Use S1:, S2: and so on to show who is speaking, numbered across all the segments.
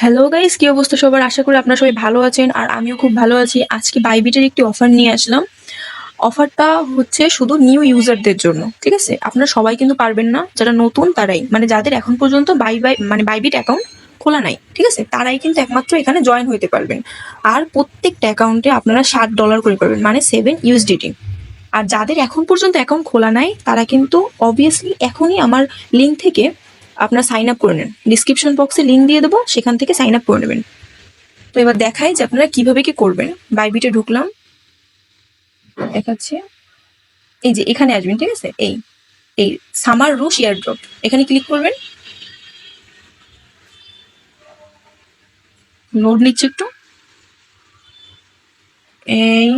S1: Hello guys, কি অবস্থা সবার? আশা করি আপনারা সবাই ভালো আছেন আর আমিও খুব ভালো আছি। আজকে বাইবিটের একটি অফার নিয়ে আসলাম। অফারটা হচ্ছে শুধু নিউ ইউজারদের জন্য, ঠিক আছে? আপনারা সবাই কিন্তু পারবেন না, যারা নতুন তারাই, মানে যাদের এখন পর্যন্ত বাইবিট অ্যাকাউন্ট খোলা নাই, ঠিক আছে, তারাই কিন্তু একমাত্র এখানে জয়েন হইতে পারবেন। আর প্রত্যেকটা অ্যাকাউন্টে আপনারা $60 করে পাবেন, মানে 7 USDT। আর যাদের এখন পর্যন্ত অ্যাকাউন্ট খোলা নাই তারা কিন্তু অবভিয়াসলি এখনই আমার লিঙ্ক থেকে আপনার সাইন আপ করে নেন। ডিসক্রিপশন বক্সে লিঙ্ক দিয়ে দেবো, সেখান থেকে সাইন আপ করে নেবেন। তো এবার দেখাই যে আপনারা কিভাবে কি করবেন। বাইবিটে ঢুকলাম, দেখাচ্ছে। এই যে এখানে আসবেন, ঠিক আছে, এই এই সামার রুশ এয়ারড্রপ, এখানে ক্লিক করবেন। লোড নিচ্ছে একটু। এই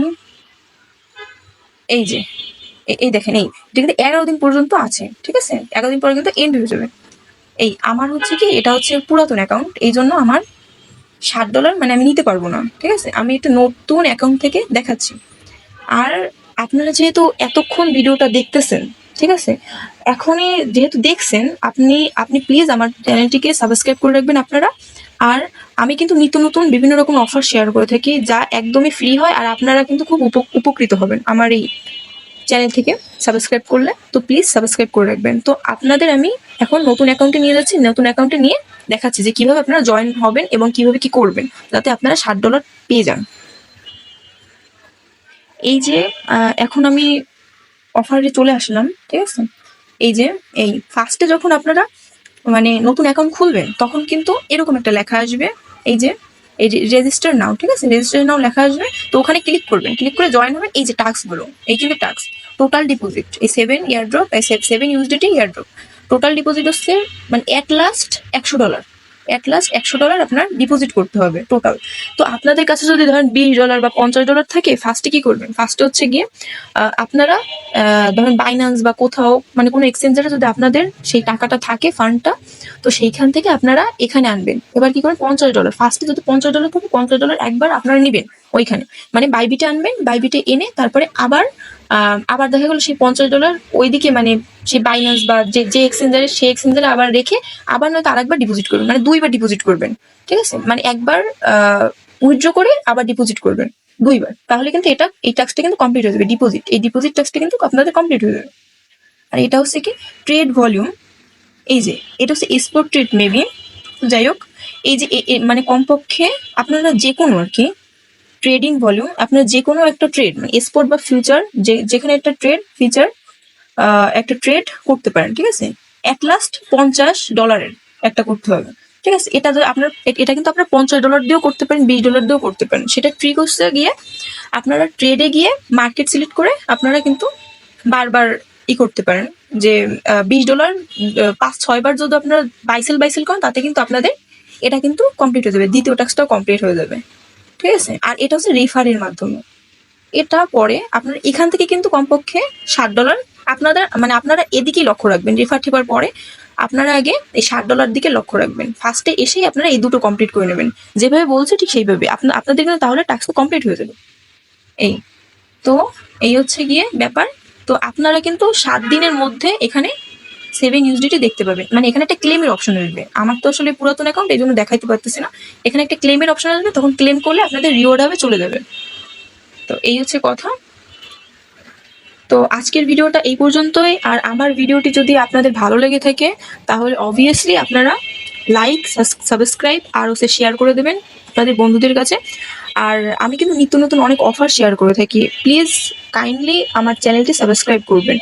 S1: এই যে এই দেখেন, এটা কিন্তু 11 দিন পর্যন্ত আছে, ঠিক আছে? 11 দিন পরে কিন্তু এন্ড হয়ে যাবে। এই আমার হচ্ছে কি, এটা হচ্ছে পুরাতন অ্যাকাউন্ট, এই জন্য আমার $60 মানে আমি নিতে পারবো না, ঠিক আছে? আমি একটা নতুন অ্যাকাউন্ট থেকে দেখাচ্ছি। আর আপনারা যেহেতু এতক্ষণ ভিডিওটা দেখতেছেন, ঠিক আছে, এখনই যেহেতু দেখছেন, আপনি আপনি প্লিজ আমার চ্যানেলটিকে সাবস্ক্রাইব করে রাখবেন আপনারা। আর আমি কিন্তু নিত্য নতুন বিভিন্ন রকম অফার শেয়ার করে থাকি, যা একদমই ফ্রি হয়, আর আপনারা কিন্তু খুব উপকৃত হবেন আমার এই চ্যানেল থেকে সাবস্ক্রাইব করলে। তো প্লিজ সাবস্ক্রাইব করে রাখবেন। তো আপনাদের আমি এখন নতুন অ্যাকাউন্টে নিয়ে যাচ্ছি, নতুন অ্যাকাউন্টে নিয়ে দেখাচ্ছি যে কিভাবে আপনারা জয়েন হবেন এবং কিভাবে কি করবেন যাতে আপনারা $60 পেয়ে যান। এই যে এখন আমি অফারে চলে আসলাম, ঠিক আছে? এই যে এই ফার্স্টে যখন আপনারা মানে নতুন অ্যাকাউন্ট খুলবেন তখন কিন্তু এরকম একটা লেখা আসবে, এই যে এই রেজিস্টার নাও, ঠিক আছে, রেজিস্টার নাও লেখা আসবে। তো ওখানে ক্লিক করবেন, ক্লিক করে জয়েন হবেন। এই যে টাস্ক গুলো, এই কিন্তু টাস্ক টোটাল ডিপোজিট, এই 7 USDT ইয়ারড্রপ। টোটাল ডিপোজিট হচ্ছে মানে $100 আপনার ডিপোজিট করতে হবে টোটাল। তো আপনাদের কাছে যদি ধরেন $20 বা $50 থাকে, ফার্স্টে কি করবেন? ফার্স্টে হচ্ছে গিয়ে আপনারা ধরেন বাইন্যান্স বা কোথাও মানে কোনো এক্সচেঞ্জারে যদি আপনাদের সেই টাকাটা থাকে, ফান্ডটা, তো সেইখান থেকে আপনারা এখানে আনবেন। এবার কি করেন, $50 ফার্স্টে যদি $50 থাকে, $50 একবার আপনারা নিবেন ওইখানে, মানে বাইবিটে আনবেন। বাইবিটে এনে তারপরে আবার দেখা গেলো সেই $50 ওইদিকে, মানে সেই বাইন্যান্স বা যে এক্সচেঞ্জারে, সেই এক্সচেঞ্জারে আবার রেখে আবার নয়তো আরেকবার ডিপোজিট করবেন, মানে 2বার ডিপোজিট করবেন, ঠিক আছে? মানে একবার উইথড্র করে আবার ডিপোজিট করবেন 2বার, তাহলে কিন্তু এই টাস্কটা কিন্তু কমপ্লিট হয়ে যাবে। এই ডিপোজিট টাস্কটা কিন্তু আপনাদের কমপ্লিট হয়ে যাবে। আর এটা হচ্ছে কি ট্রেড ভলিউম, এই যে এটা হচ্ছে স্পট ট্রেড মেবি, যাই হোক। এই যে মানে কমপক্ষে আপনারা যে কোনো আর কি ট্রেডিং ভলিউম, আপনার যে কোনো একটা ট্রেড মানে স্পট বা ফিউচার, যেখানে একটা ট্রেড ফিউচার একটা ট্রেড করতে পারেন, ঠিক আছে? অ্যাট লাস্ট $50 একটা করতে হবে, ঠিক আছে? এটা কিন্তু আপনার $50 দিয়েও করতে পারেন, $20 দিয়েও করতে পারেন। সেটা ট্রিক হচ্ছে গিয়ে আপনারা ট্রেডে গিয়ে মার্কেট সিলেক্ট করে আপনারা কিন্তু বারবার করতে পারেন যে $20 5-6 বার যদি আপনারা বাইসেল করেন, তাতে কিন্তু আপনাদের এটা কিন্তু কমপ্লিট হয়ে যাবে, দ্বিতীয় টাস্কটাও কমপ্লিট হয়ে যাবে, ঠিক আছে? আর এটা হচ্ছে রেফারের মাধ্যমে। এটা পরে আপনারা এখান থেকে কিন্তু কমপক্ষে $60 আপনারা এদিকেই লক্ষ্য রাখবেন। রেফার টেপার পরে আপনারা আগে এই $60 দিকে লক্ষ্য রাখবেন। ফার্স্টে এসেই আপনারা এই দুটো কমপ্লিট করে নেবেন, যেভাবে বলছে ঠিক সেইভাবে আপনাদের কিন্তু তাহলে টাস্ক কমপ্লিট হয়ে যাবে। এই তো এই হচ্ছে গিয়ে ব্যাপার। তো আপনারা কিন্তু 7 দিনের মধ্যে এখানে 7 USDT দেখতে পাবেন। মানে এখানে একটা ক্লেমের অপশন আসবে। আমার তো আসলে পুরাতন অ্যাকাউন্ট, এই জন্য দেখাইতে পারতেছি না। এখানে একটা ক্লেমের অপশন আসবে, তখন ক্লেম করলে আপনাদের রিওয়ার্ড হবে, চলে যাবে। তো এই হচ্ছে কথা। তো আজকের ভিডিওটা এই পর্যন্তই। আর আমার ভিডিওটি যদি আপনাদের ভালো লেগে থাকে তাহলে অবভিয়াসলি আপনারা লাইক, সাবস্ক্রাইব আর হচ্ছে শেয়ার করে দেবেন আপনাদের বন্ধুদের কাছে। আর আমি কিন্তু নিত্য নতুন অনেক অফার শেয়ার করে থাকি, প্লিজ কাইন্ডলি আমার চ্যানেলটি সাবস্ক্রাইব করবেন।